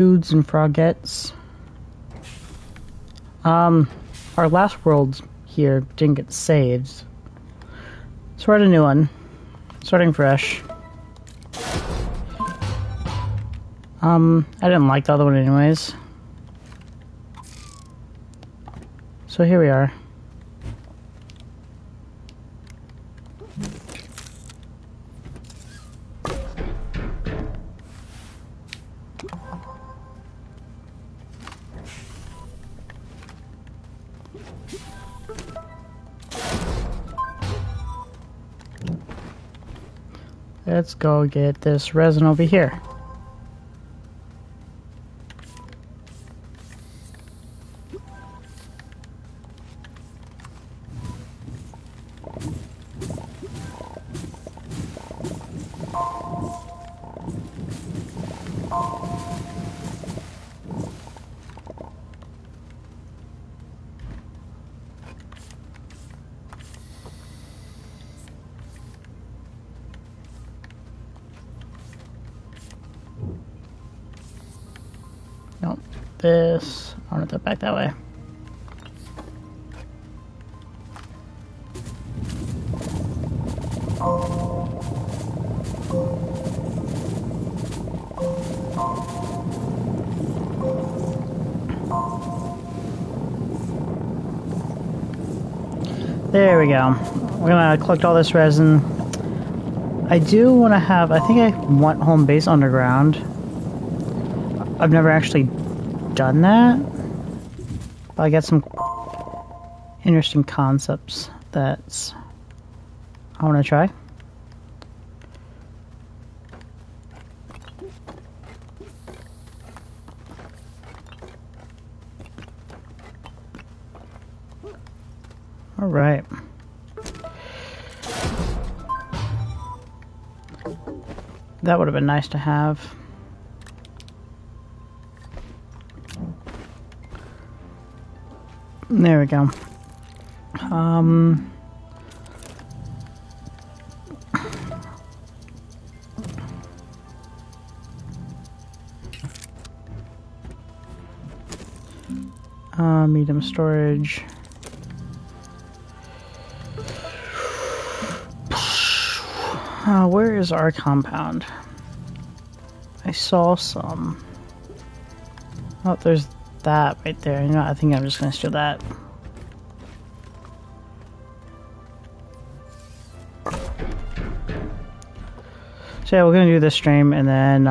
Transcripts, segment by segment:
Dudes and frogettes. Our last world here didn't get saved. So we're at a new one. Starting fresh. I didn't like the other one anyways. So here we are. Let's go get this resin over here. Nope. This. I want to go back that way. There we go. We're gonna collect all this resin. I do want to have, I think I want home base underground. I've never actually done that. But I got some interesting concepts that I want to try. All right. That would have been nice to have. There we go. Medium storage. Where is our compound? I saw some. Oh, there's that right there. You know, I think I'm just gonna steal that. So yeah, we're gonna do this stream and then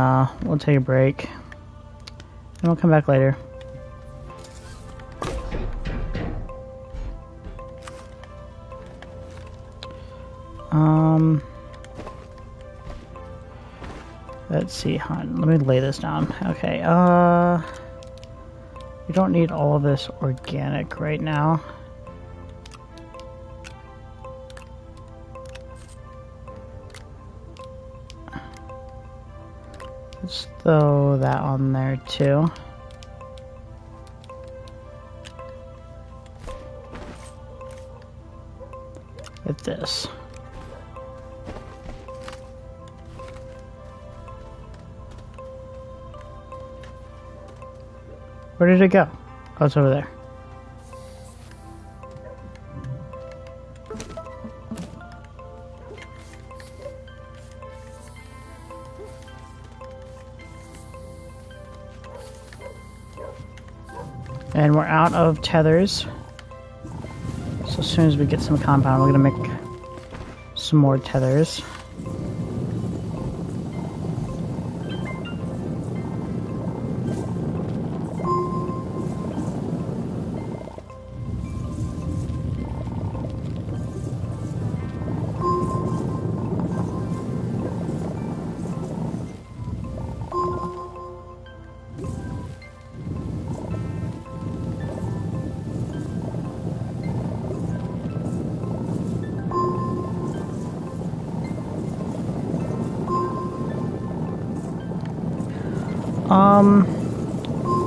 we'll take a break. And we'll come back later. Let's see, hon. Let me lay this down. Okay, we don't need all of this organic right now. Let's throw that on there too. With this. Where did it go? Oh, it's over there. And we're out of tethers. So as soon as we get some compound, we're gonna make some more tethers.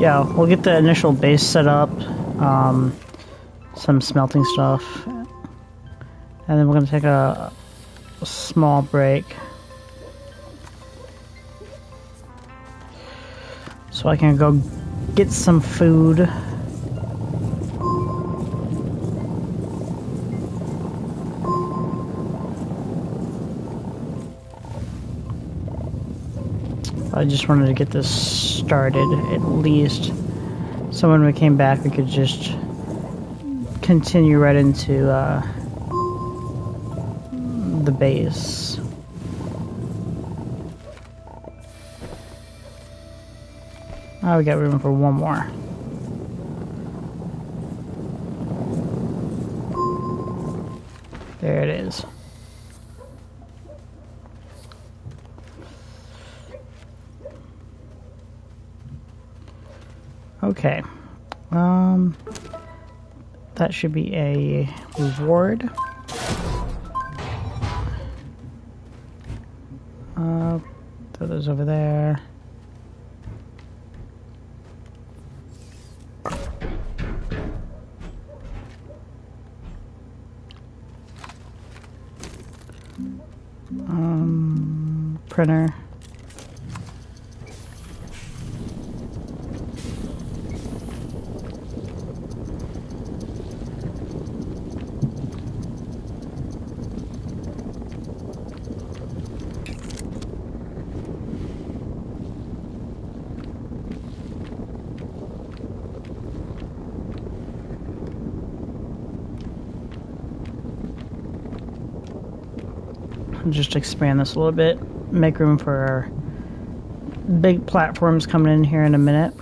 Yeah, we'll get the initial base set up, some smelting stuff, and then we're gonna take a small break. so I can go get some food. I just wanted to get this started at least, so when we came back we could just continue right into the base. Oh, we got room for one more. There it is. Okay. That should be a reward. Throw those over there. Printer. Just expand this a little bit, make room for our big platforms coming in here in a minute.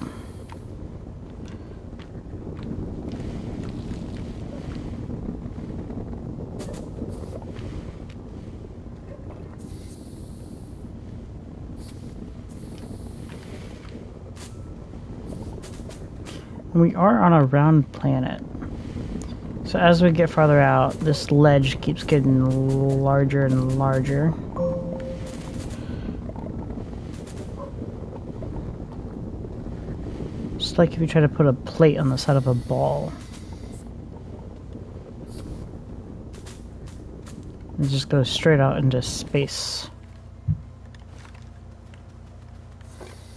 We are on a round planet. So as we get farther out, this ledge keeps getting larger and larger. It's like if you try to put a plate on the side of a ball. It just goes straight out into space.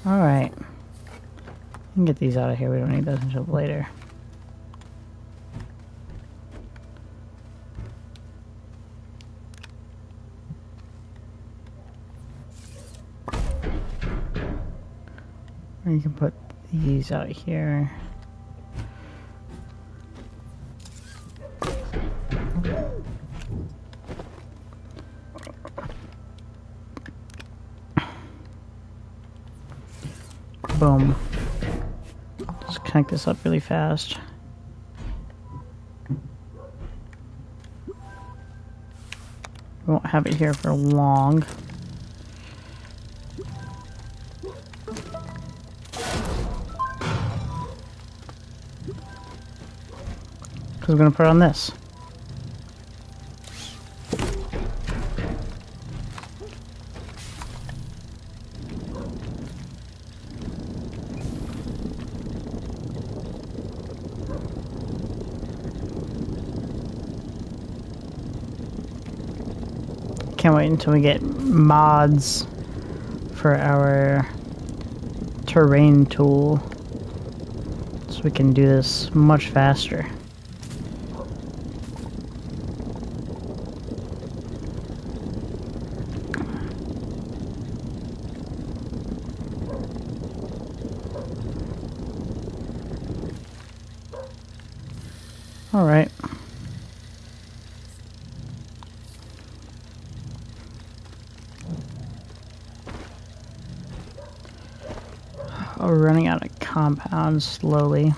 Alright. We can get these out of here, we don't need those until later. Or you can put these out here. Boom. Just connect this up really fast. We won't have it here for long. Because we're going to put it on this. Can't wait until we get mods for our terrain tool so we can do this much faster. All right. We're running out of compounds slowly.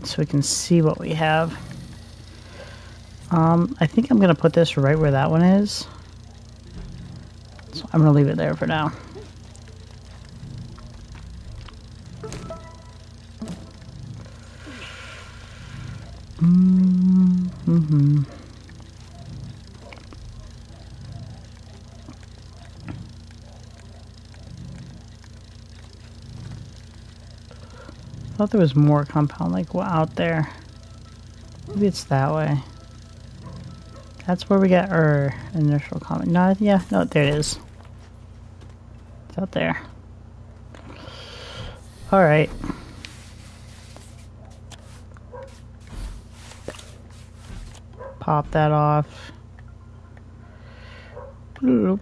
So we can see what we have. I think I'm gonna put this right where that one is. So I'm gonna leave it there for now. thought there was more compound like out there. Maybe it's that way. That's where we got our initial comment. No, yeah, no, there it is. It's out there. Alright. Pop that off. Bloop.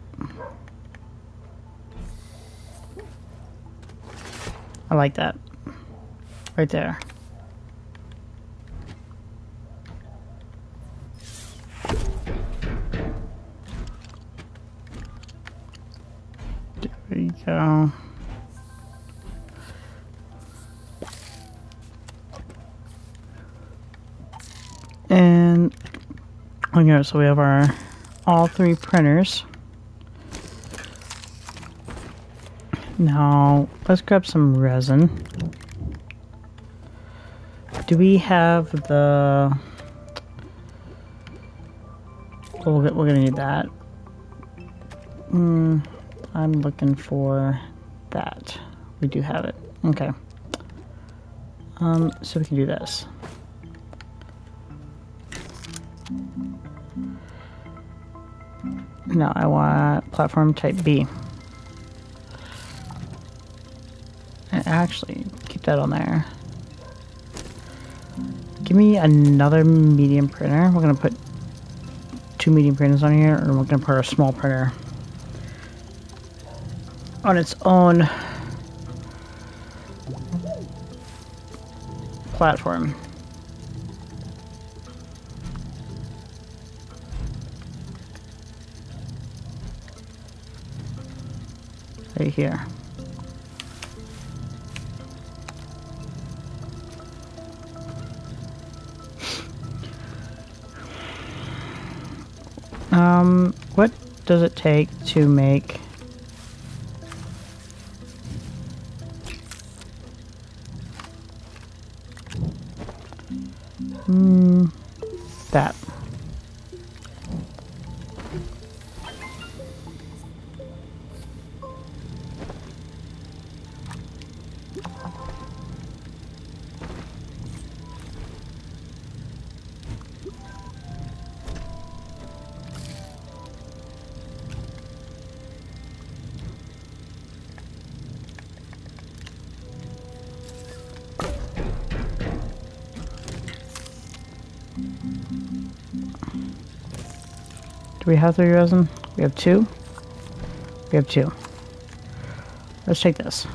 I like that. Right there. There we go. And okay, so we have our all three printers. Now let's grab some resin. Do we have the? Oh, we're gonna need that. I'm looking for that. We do have it. Okay. So we can do this. No, I want platform type B. And actually, keep that on there. Give me another medium printer. We're gonna put 2 medium printers on here, and we're gonna put our small printer on its own platform. Right here. What does it take to make that? Do we have 3 resin? We have 2? We have 2. Let's take this.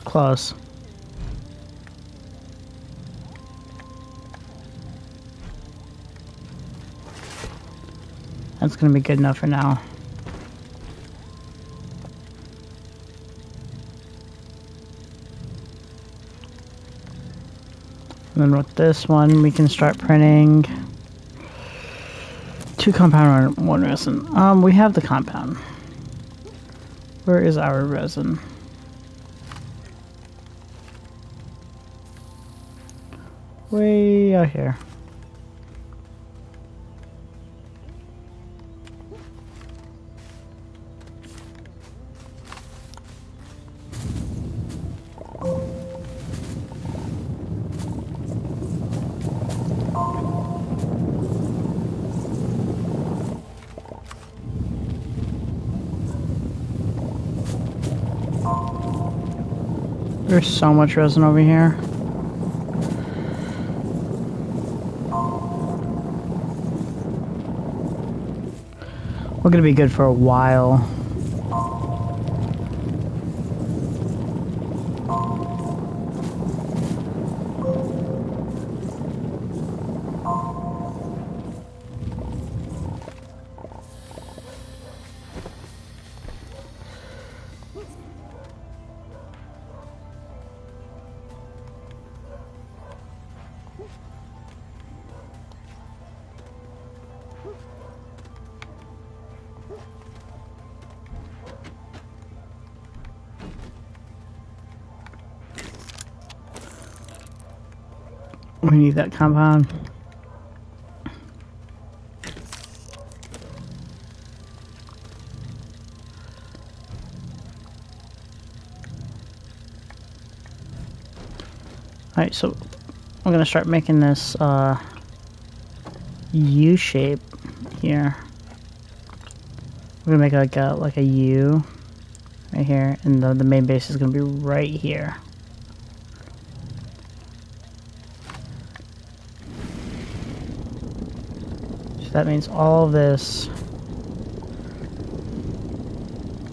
Close. That's gonna be good enough for now. And then with this one, we can start printing 2 compound on 1 resin. We have the compound. Where is our resin? Way out here. There's so much resin over here. We're gonna be good for a while. We need that compound. Alright, so I'm gonna start making this U shape here. We're gonna make like a U right here, and the main base is gonna be right here. So that means all of this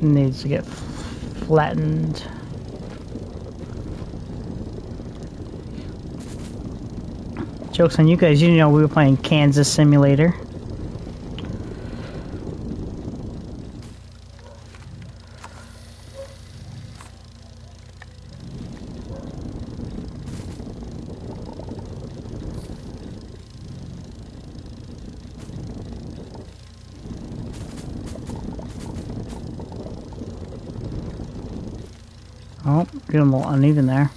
needs to get flattened. Joke's on you guys, you know we were playing Kansas Simulator. Oh, getting a little uneven there.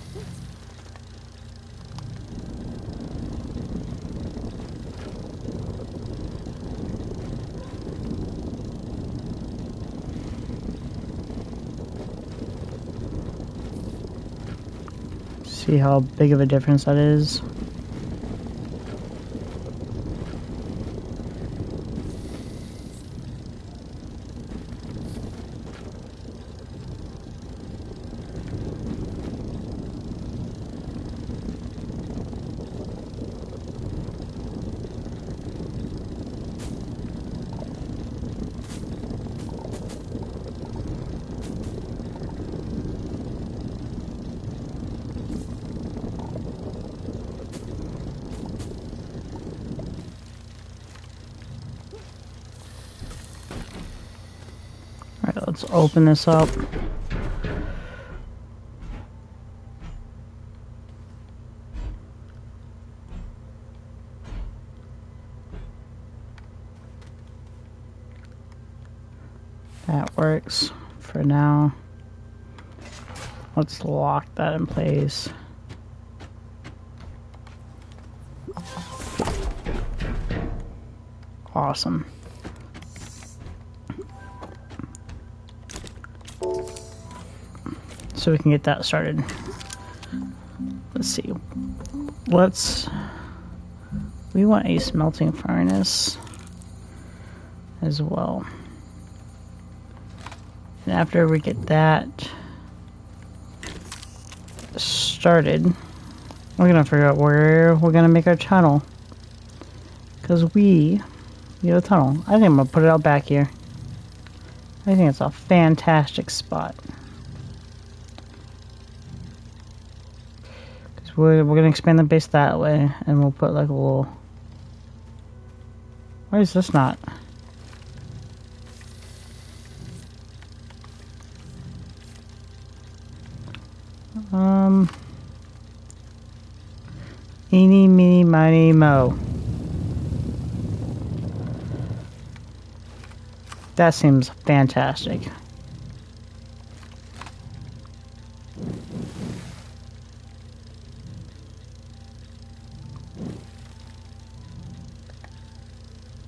See how big of a difference that is? Alright, let's open this up. That works for now. Let's lock that in place. Awesome. So we can get that started. Let's see. We want a smelting furnace as well. And after we get that started, we're gonna figure out where we're gonna make our tunnel. Because we need a tunnel. I think I'm gonna put it out back here. I think it's a fantastic spot. Because we're gonna expand the base that way, and we'll put like a little. Why is this not? Eeny, meeny, miny, mo. That seems fantastic.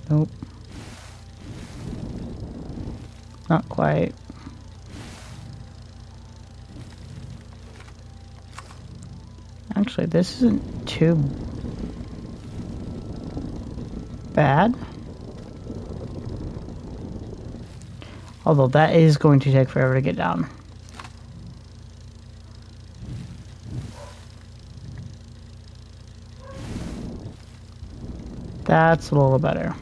Nope. Not quite. Actually, this isn't too bad. Although that is going to take forever to get down. That's a little better.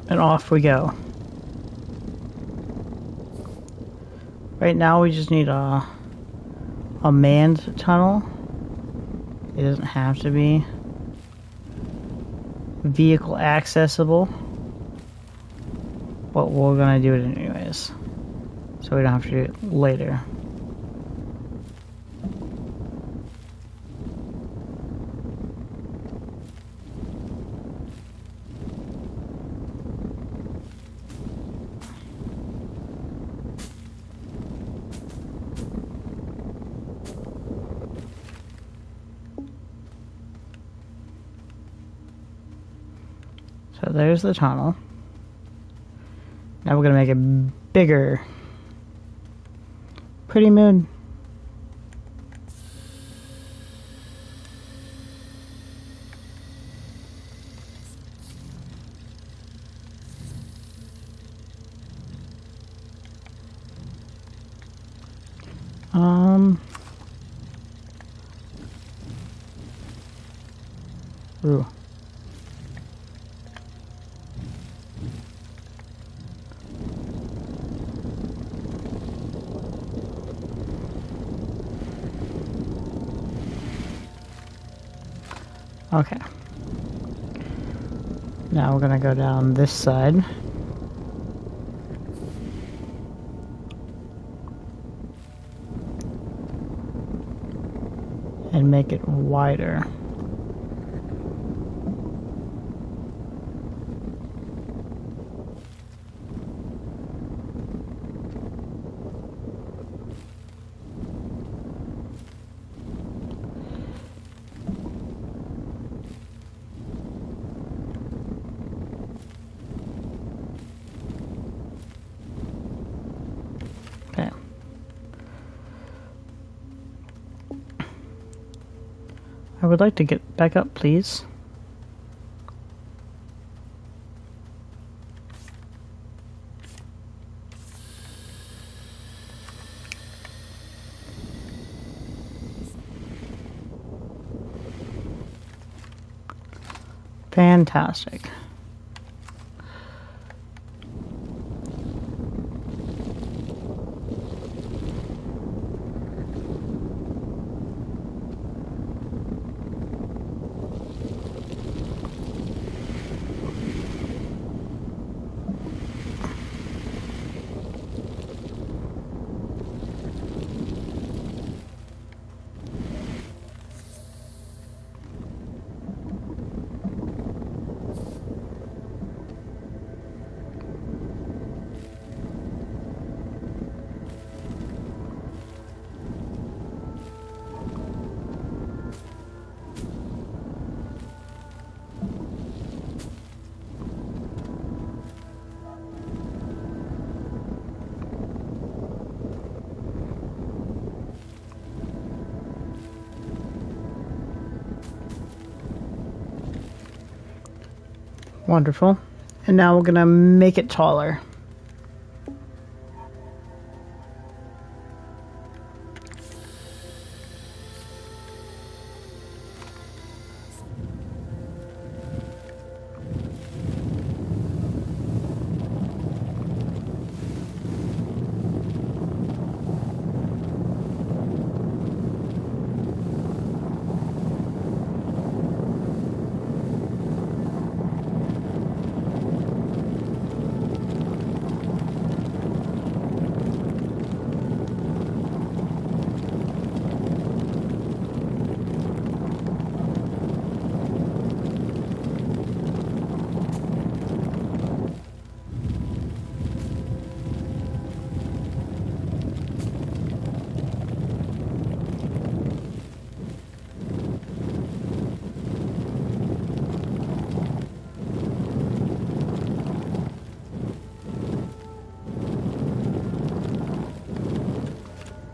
And off we go. Right now we just need a manned tunnel. It doesn't have to be vehicle accessible, but we're gonna do it anyways, so we don't have to do it later. there's the tunnel. Now we're gonna make it bigger. Pretty moon. Ooh. Okay. Now we're gonna go down this side. And make it wider. Okay. I would like to get back up, please. Fantastic. Wonderful. And now we're gonna make it taller.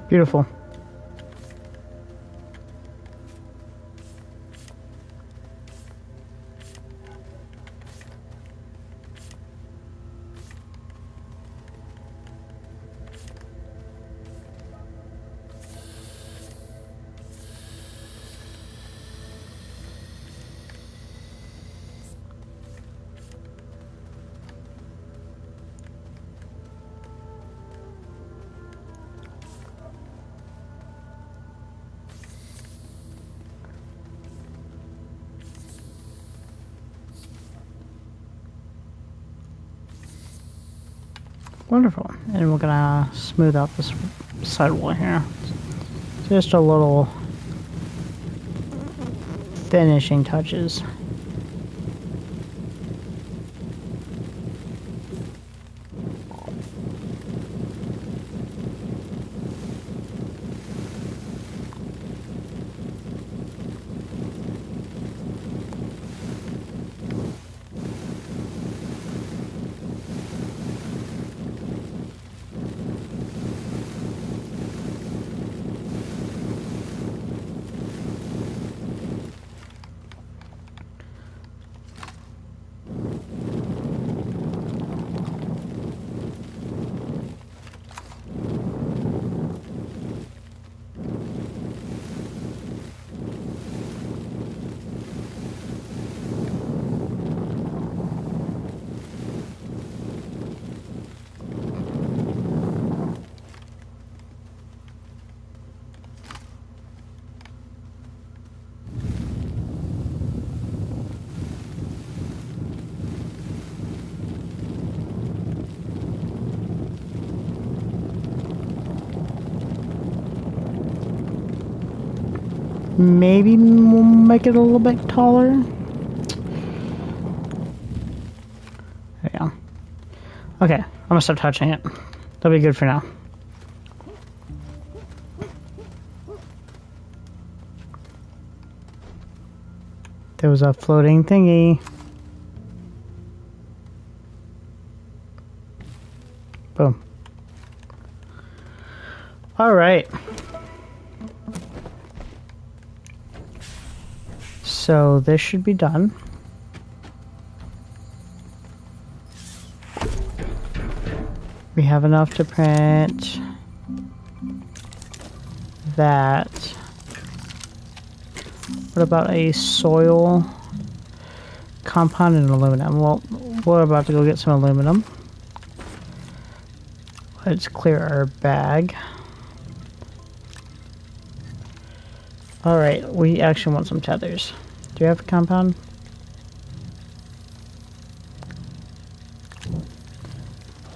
Beautiful. Wonderful. And we're gonna smooth out this sidewall here. Just a little finishing touches. Maybe we'll make it a little bit taller. There you go. Okay, I'm gonna stop touching it. That'll be good for now. There was a floating thingy. Boom. All right. So this should be done. We have enough to print that. What about a soil compound and aluminum? Well, we're about to go get some aluminum. Let's clear our bag. Alright, we actually want some tethers. Do you have a compound?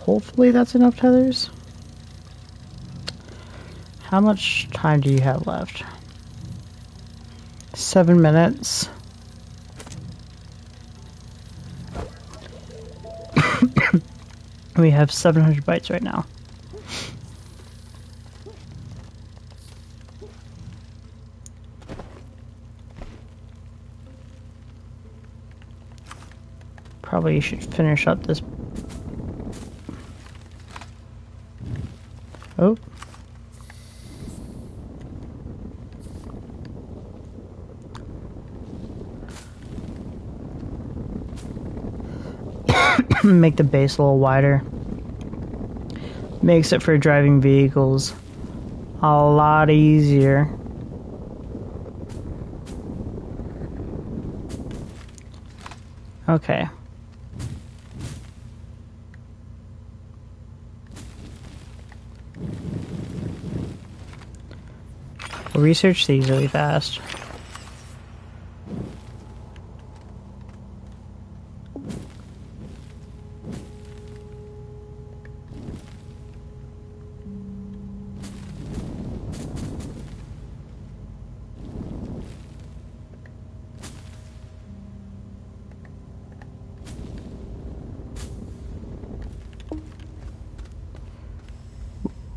Hopefully that's enough tethers. How much time do you have left? 7 minutes. We have 700 bytes right now. Probably should finish up this. Oh. Make the base a little wider. Makes it for driving vehicles a lot easier. Okay. We'll research these really fast.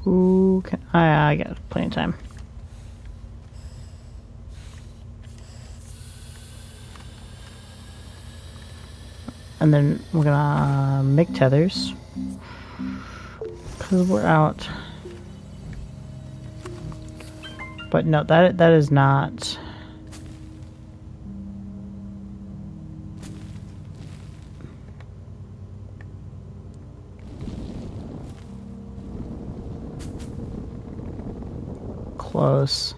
Ooh, I got plenty of time. And then we're gonna make tethers because we're out. But no, that is not. Close.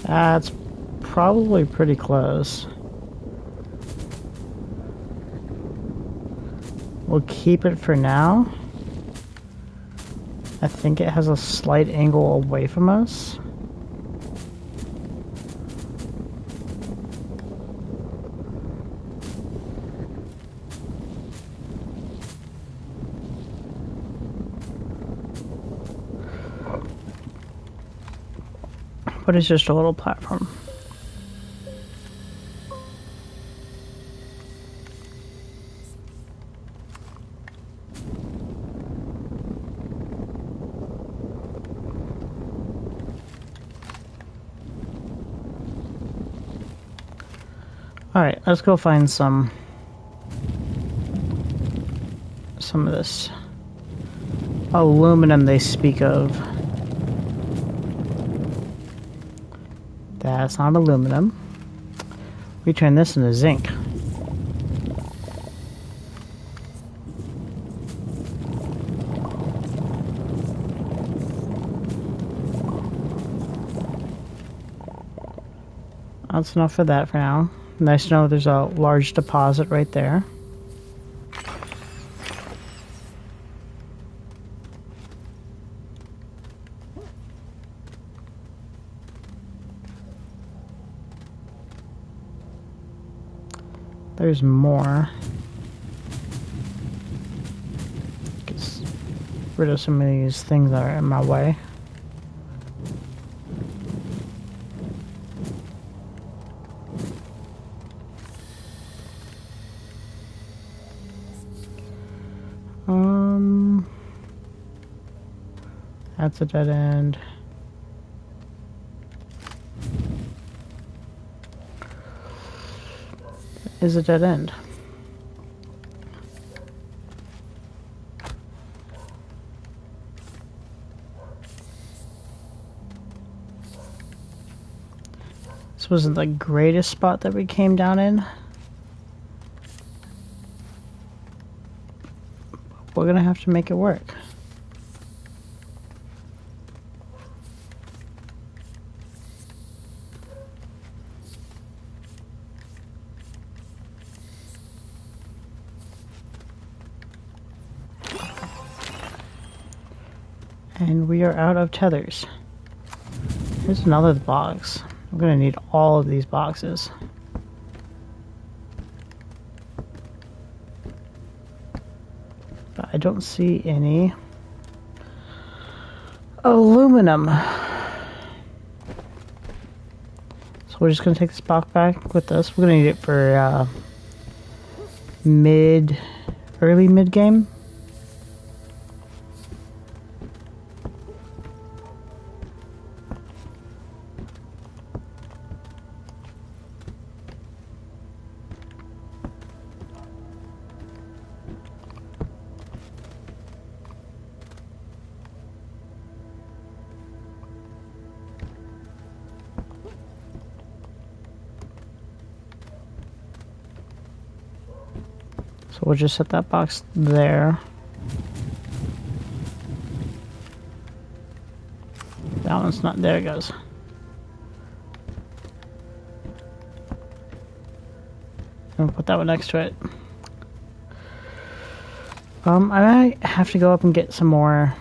That's probably pretty close. We'll keep it for now. I think it has a slight angle away from us. But it's just a little platform. Alright, let's go find some of this aluminum they speak of. That's not aluminum. We turn this into zinc. That's enough for that for now. Nice to know there's a large deposit right there. There's more. Get rid of some of these things that are in my way. That's a dead end. Is a dead end. This wasn't the greatest spot that we came down in. We're gonna have to make it work. And we are out of tethers. Here's another box. I'm gonna need all of these boxes. But I don't see any aluminum. So we're just gonna take this box back with us. We're gonna need it for early mid game. So we'll just set that box there. That one's not, there it goes. And we'll put that one next to it. I might have to go up and get some more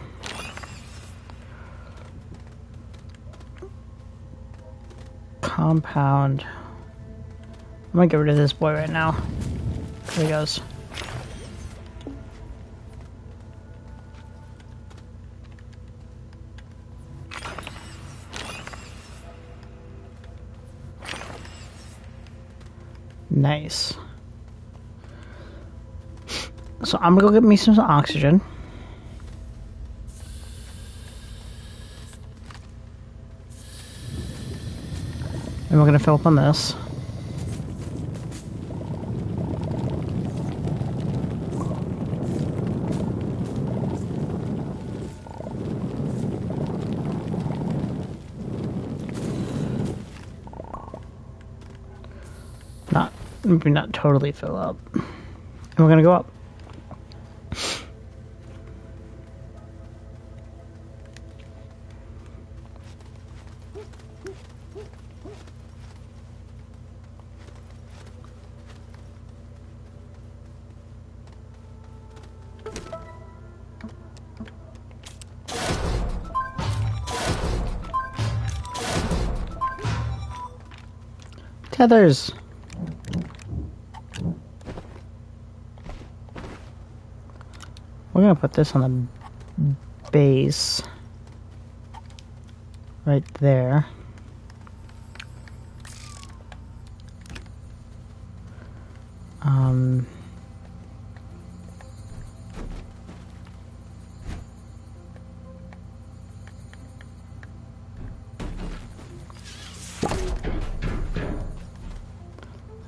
compound. I'm gonna get rid of this boy right now. There he goes. Nice. So I'm gonna go get me some oxygen. And we're gonna fill up on this. Maybe not totally fill up. And we're gonna go up. Tethers. We're gonna put this on the base right there.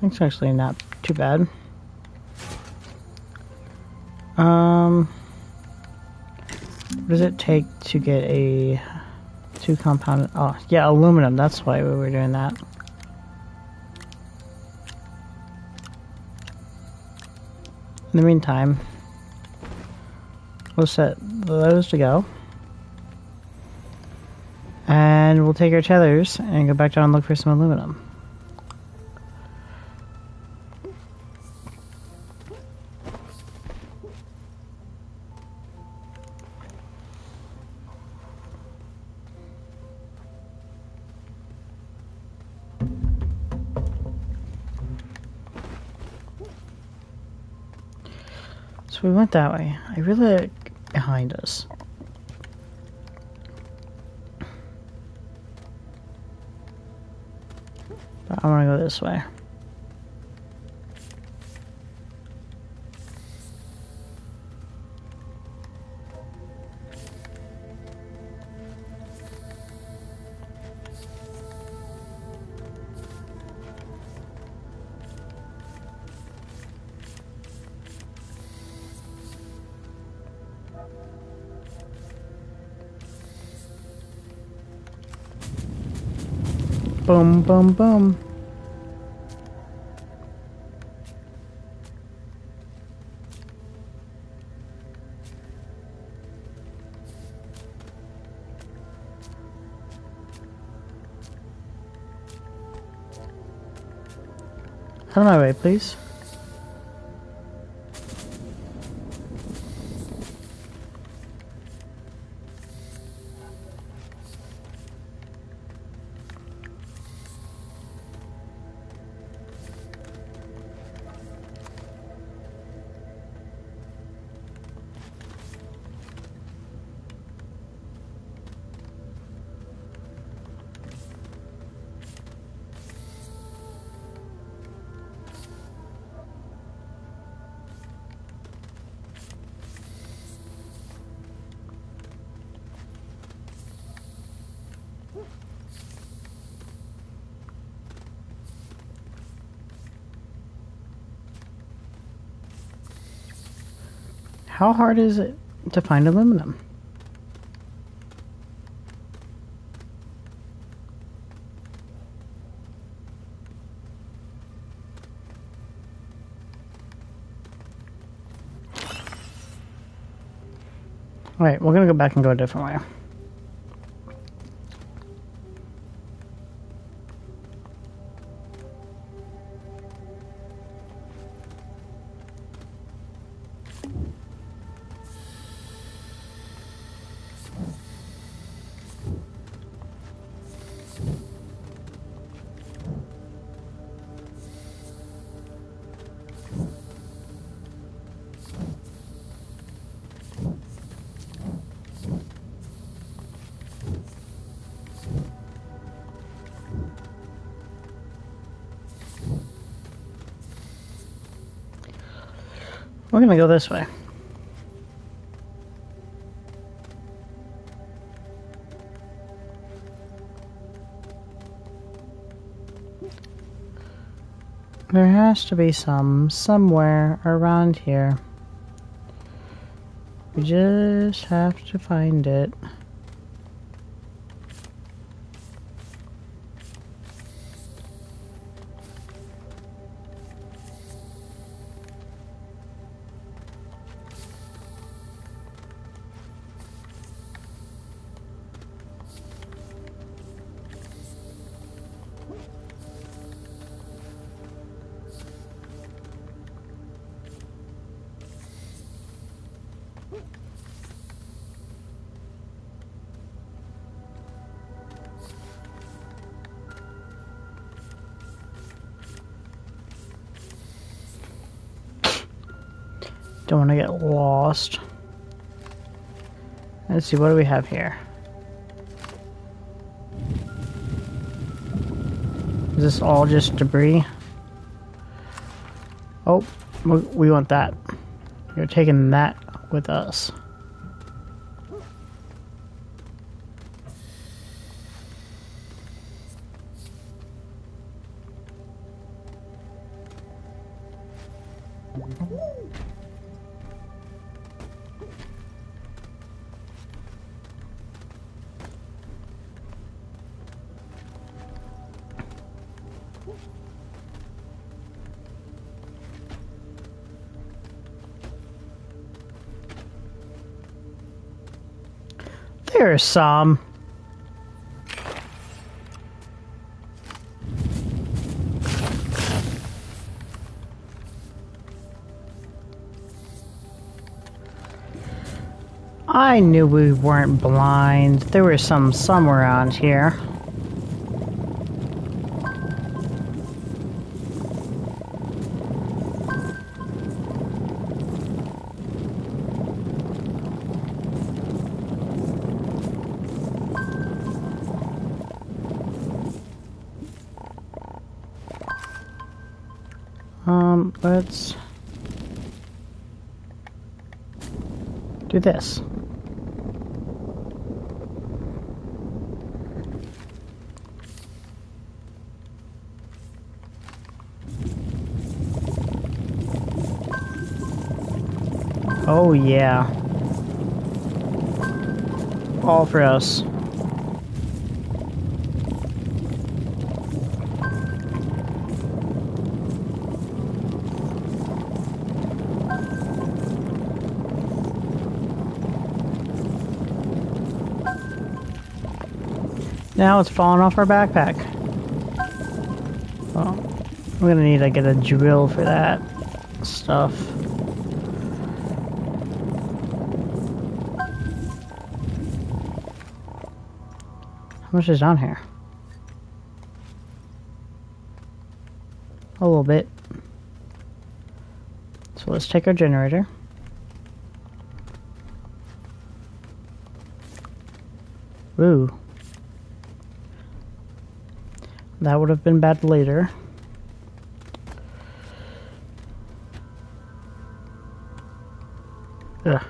It's actually not too bad. What does it take to get a 2 compound? Oh, yeah, aluminum. That's why we were doing that. In the meantime, we'll set those to go. And we'll take our tethers and go back down and look for some aluminum. So we went that way. I really like behind us. But I want to go this way. Boom, boom, boom. Out of my way, please. How hard is it to find aluminum? Alright, we're gonna go back and go a different way. We're gonna go this way. There has to be some somewhere around here. We just have to find it. Don't want to get lost. Let's see, what do we have here? Is this all just debris? Oh, we want that. We're taking that with us. There's some. I knew we weren't blind. There was some somewhere around here. Let's do this. Oh yeah. All for us. Now it's falling off our backpack. Well, we're gonna need to get a drill for that stuff. How much is down here? A little bit. So let's take our generator. Ooh. That would have been bad later. Ugh.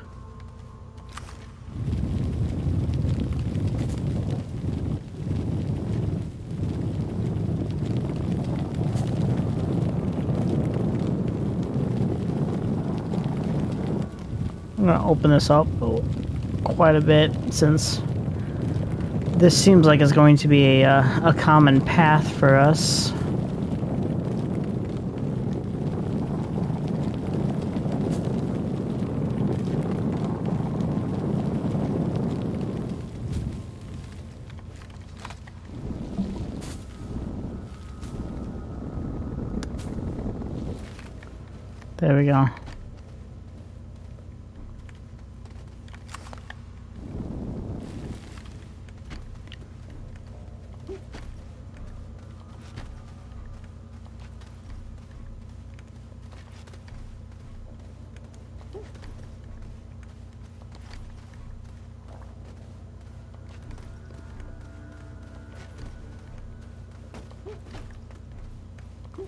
I'm gonna open this up quite a bit since this seems like it's going to be a common path for us. There we go.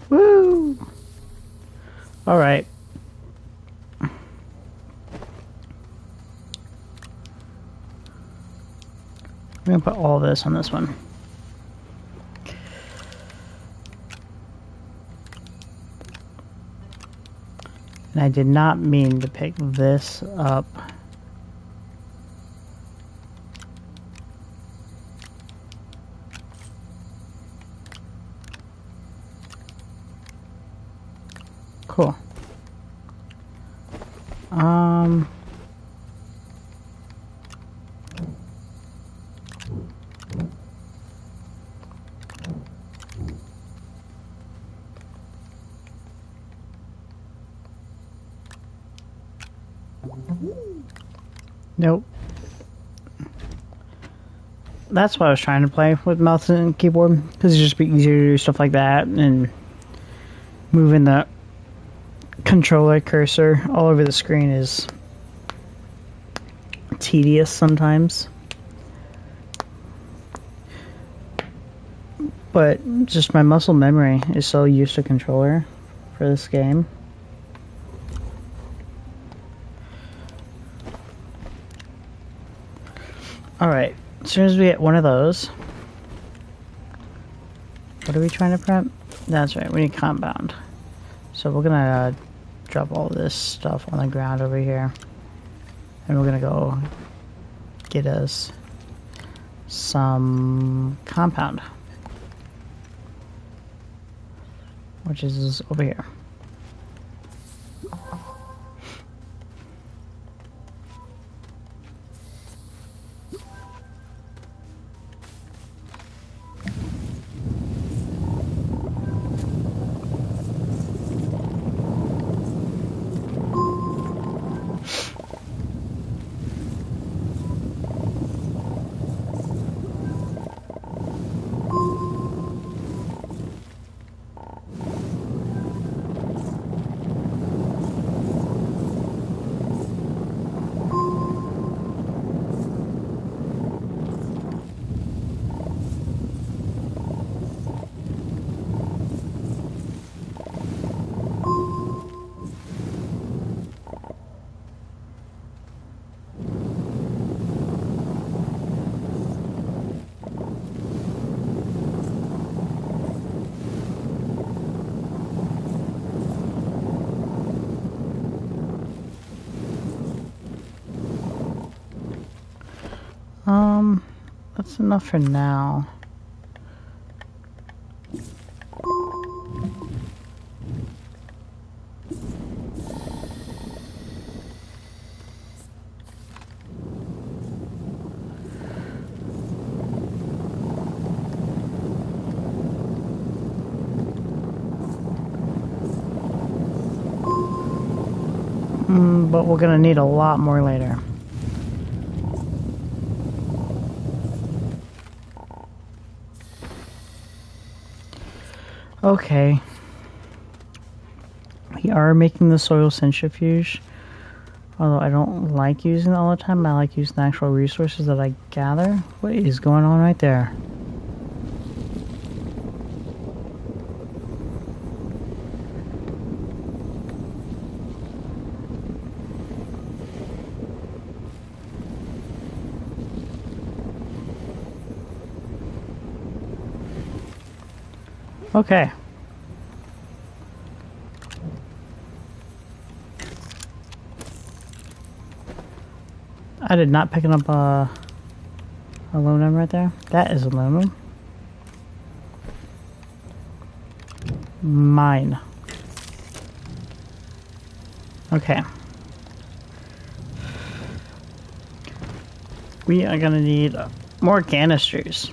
Woo! All right. I'm gonna put all this on this one. And I did not mean to pick this up. Cool. Nope. That's why I was trying to play with mouse and keyboard, because it'd just be easier to do stuff like that and moving the controller cursor all over the screen is tedious sometimes. But just my muscle memory is so used to controller for this game. Alright, as soon as we get one of those, what are we trying to prep? That's right, we need compound. So we're gonna drop all this stuff on the ground over here, and we're gonna go get us some compound, which is over here. That's enough for now. But we're gonna need a lot more later. Okay. We are making the soil centrifuge. Although I don't like using it all the time, I like using the actual resources that I gather. What is going on right there? Okay. I did not pick up aluminum right there. That is aluminum. Mine. Okay. We are gonna need more canisters.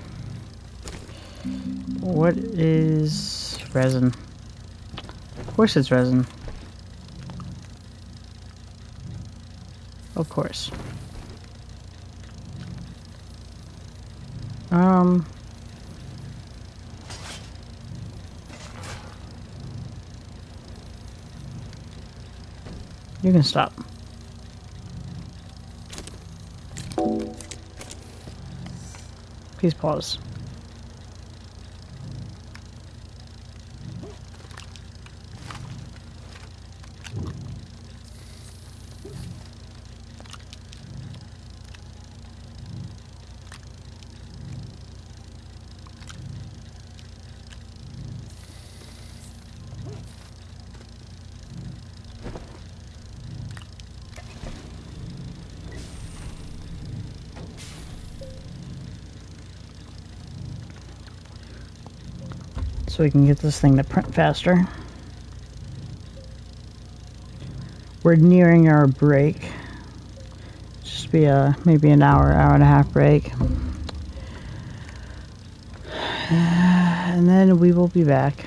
What is resin? Of course it's resin. Of course. You can stop. Please pause. So we can get this thing to print faster. We're nearing our break. Just be maybe an hour, hour and a half break. And then we will be back.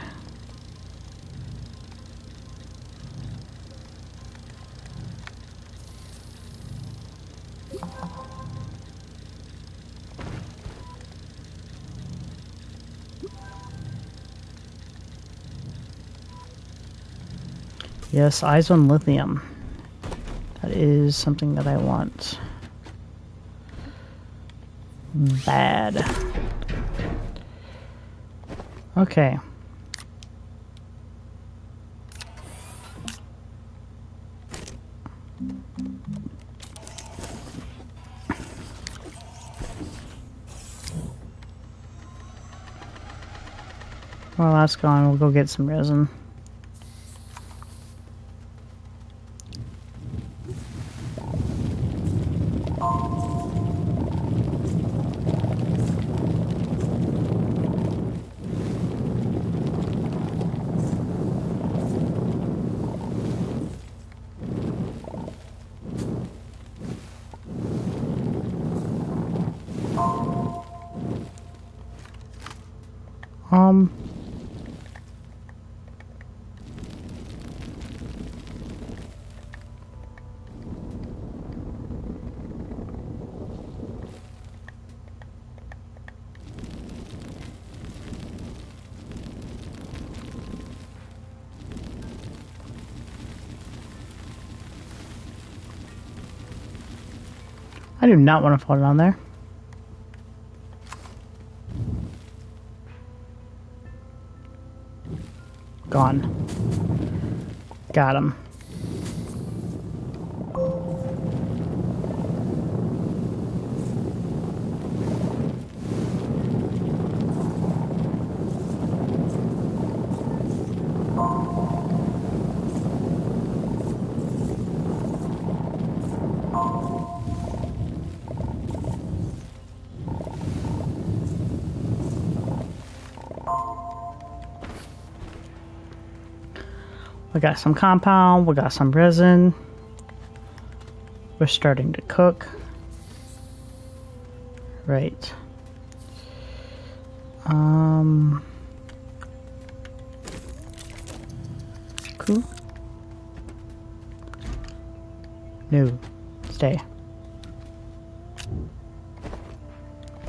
Yes, eyes on lithium. That is something that I want. Bad. Okay. While that's gone, we'll go get some resin. I do not want to fall down there. Gone. Got him. We got some compound, we got some resin. We're starting to cook. Right. Cool. No. Stay.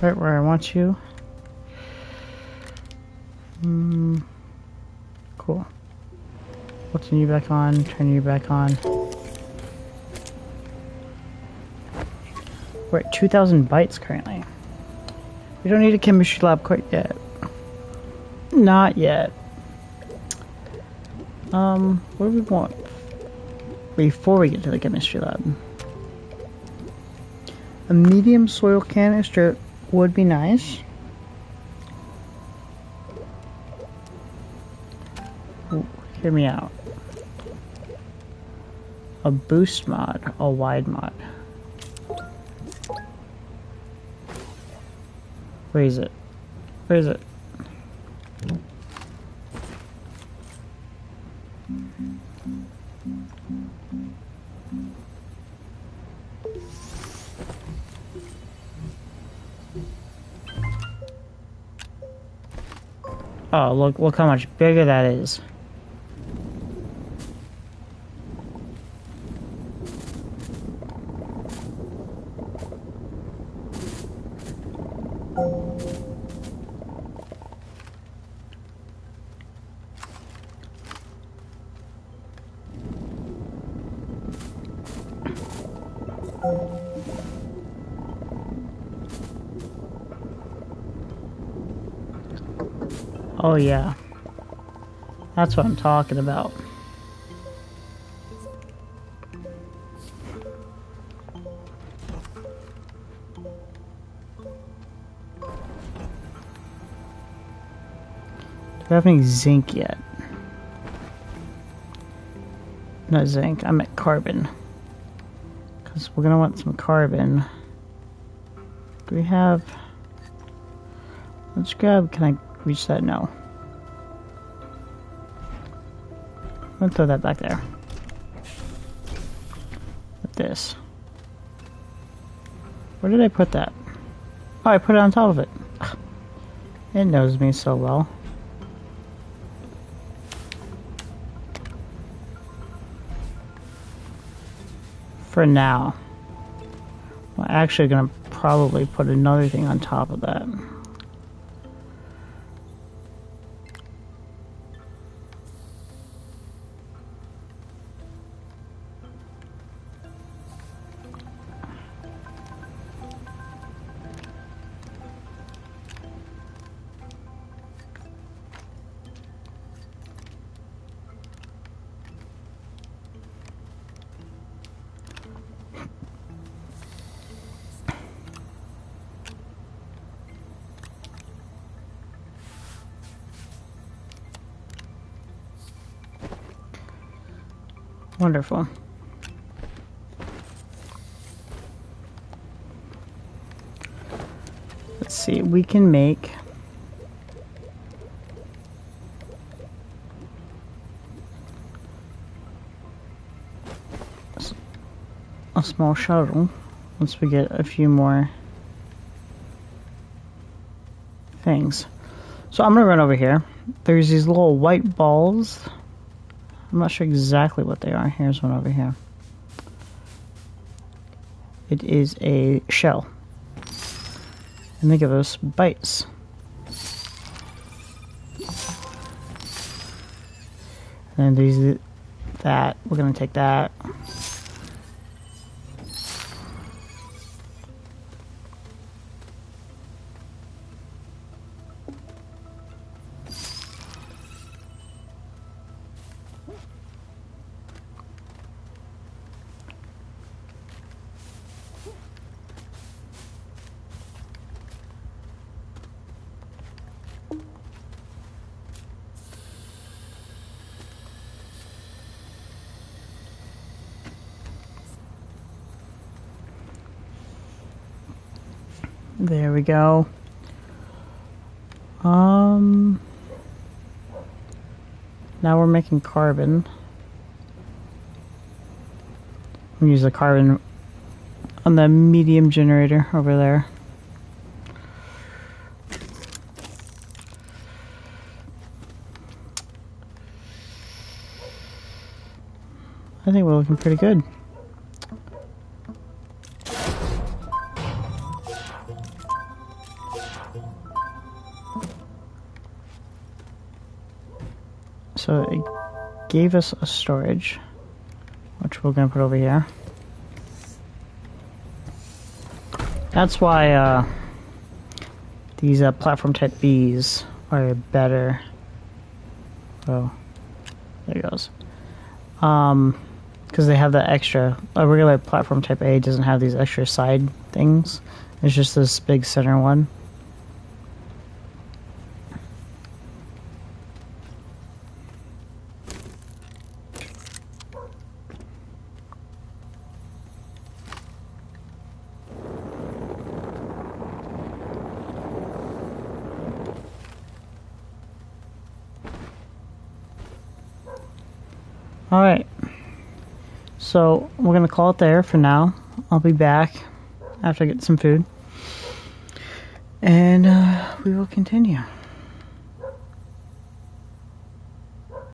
Right where I want you. Cool. Putting you back on, turning you back on. We're at 2,000 bytes currently. We don't need a chemistry lab quite yet. Not yet. What do we want before we get to the chemistry lab? A medium soil canister would be nice. Ooh, hear me out. A boost mod, a wide mod. Where is it? Where is it? Oh, look how much bigger that is. Oh yeah, that's what I'm talking about. Do I have any zinc yet? Not zinc, I'm at carbon. Because we're gonna want some carbon. Do we have... Let's grab... Can I reach that? No. I'm gonna throw that back there. With this. Where did I put that? Oh, I put it on top of it. It knows me so well. For now. I'm actually gonna probably put another thing on top of that. Wonderful. Let's see, we can make a small shuttle once we get a few more things. So I'm gonna run over here. There's these little white balls. I'm not sure exactly what they are. Here's one over here. It is a shell. And they give us bytes. And these, that, we're gonna take that. There we go. Now we're making carbon. We use the carbon on the medium generator over there. I think we're looking pretty good. So it gave us a storage, which we're going to put over here. That's why these platform type Bs are better. Oh, there it goes. Because they have that extra. A regular platform type A doesn't have these extra side things. It's just this big center one. Alright, so we're going to call it there for now. I'll be back after I get some food. And we will continue.